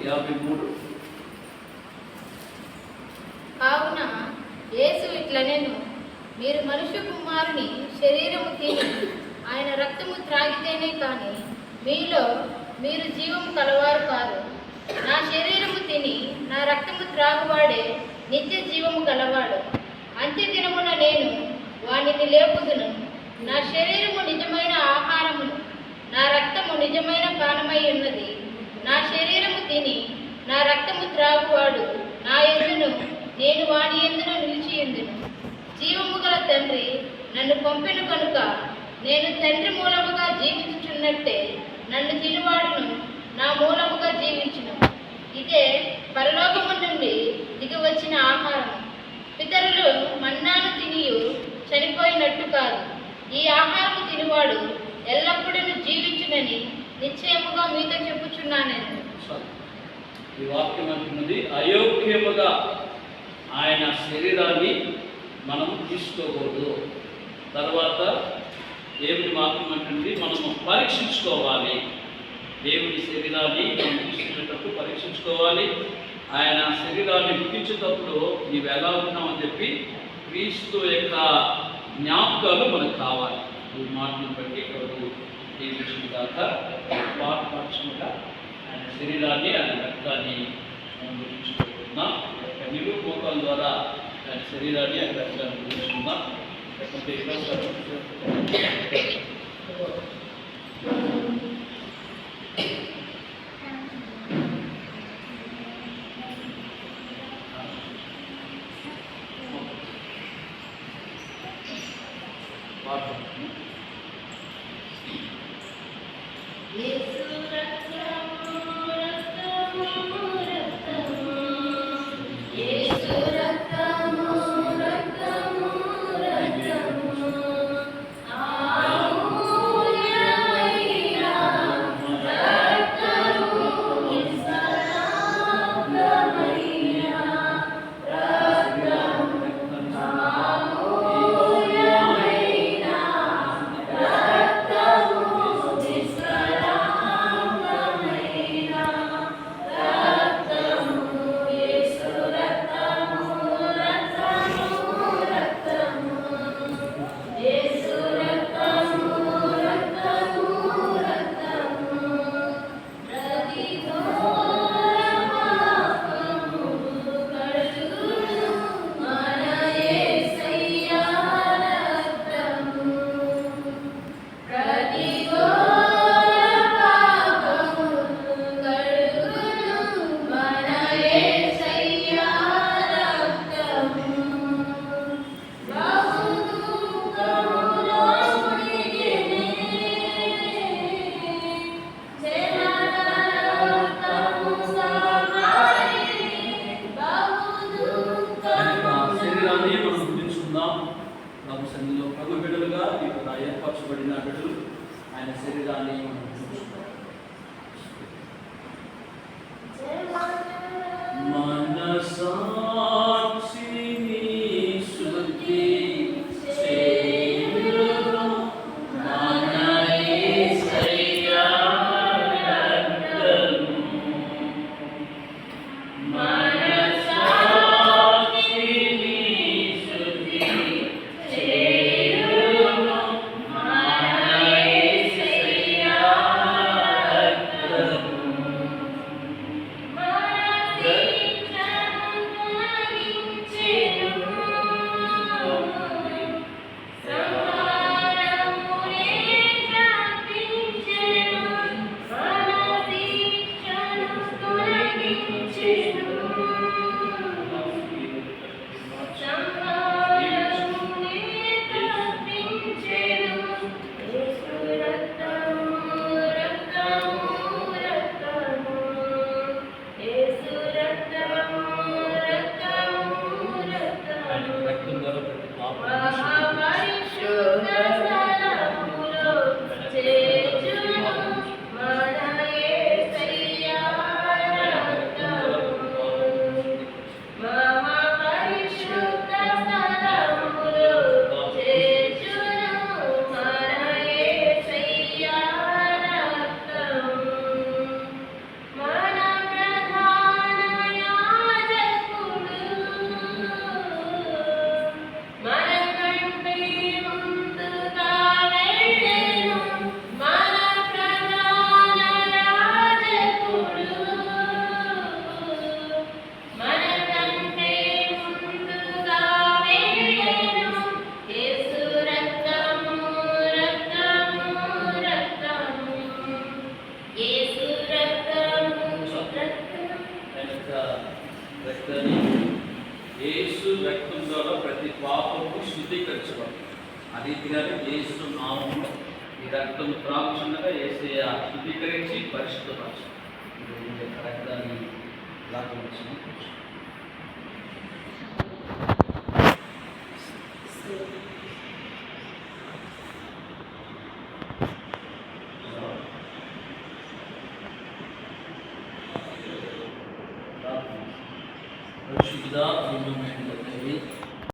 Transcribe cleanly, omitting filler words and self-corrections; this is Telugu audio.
53. కావున యేసు ఇట్లనెను, మీరు మనుష్య కుమారుని శరీరము తిని ఆయన రక్తము త్రాగితేనే కానీ మీరు జీవము కలవారు కారు. నా శరీరము తిని నా రక్తము త్రాగువాడే నిత్య జీవము గలవాడు. అంత్య దినమున నేను వానిని లేపుదును. నా శరీరము నిజమైన ఆహారమును, నా రక్తము నిజమైన పానమై ఉన్నది. నా శరీరము తిని నా రక్తము త్రాగువాడు నా యందును, నేను వాని యందును నిలిచియుందును. జీవము గల తండ్రి నన్ను పంపెను కనుక నేను తండ్రి మూలముగా జీవించుచున్నట్టే నన్ను తినువాడును నా మూలముగా జీవించును. ఇదే పరలోకము నుండి దిగి వచ్చిన ఆహారము. పితరులు మన్నాను తినియు చనిపోయినట్టు కాదు. ఈ ఆహారము తినివాడు ఎల్లప్పుడూ జీవించునని నిశ్చయముగా మీతో చెప్పుచున్నాను. ఈ వాక్యం అంటున్నది, అయోగ్యముగా ఆయన శరీరాన్ని మనం తీసుకోకూడదు. తర్వాత దేవుని వాక్యం అంటుంది, మనము పరీక్షించుకోవాలి. దేవుని శరీరాన్ని మనం తీసుకునేటప్పుడు పరీక్షించుకోవాలి. ఆయన శరీరాన్ని గుర్తించేటప్పుడు నీవు ఎలా ఉన్నామని చెప్పి క్రీస్తు యొక్క జ్ఞాపకాలు మనకు కావాలి. ఈ మాటను బట్టి ప్రభు ఈ విషయం దాకా పాఠపరచుకుంటా ఆయన శరీరాన్ని ఆయన రక్తాన్ని మనం గుర్తించుకుంటున్నాం. నిలువు మోకాల ద్వారా ఆయన శరీరాన్ని ఆయన రక్తాన్ని గుర్తించుకుందాం. లేకపోతే ప్రభు బిడ్డలుగా ఇక్కడ ఏర్పరచబడిన బిడ్డలు ఆయన శరీరాన్ని ఆ రీతిగా యేసు నామములో ఈ రక్తం త్రాగుచుండగా యేసయ్య శుద్ధీకరించి పరిశుద్ధపరచు. రక్తాన్ని లాక్కొచ్చిన పరిశుద్ధ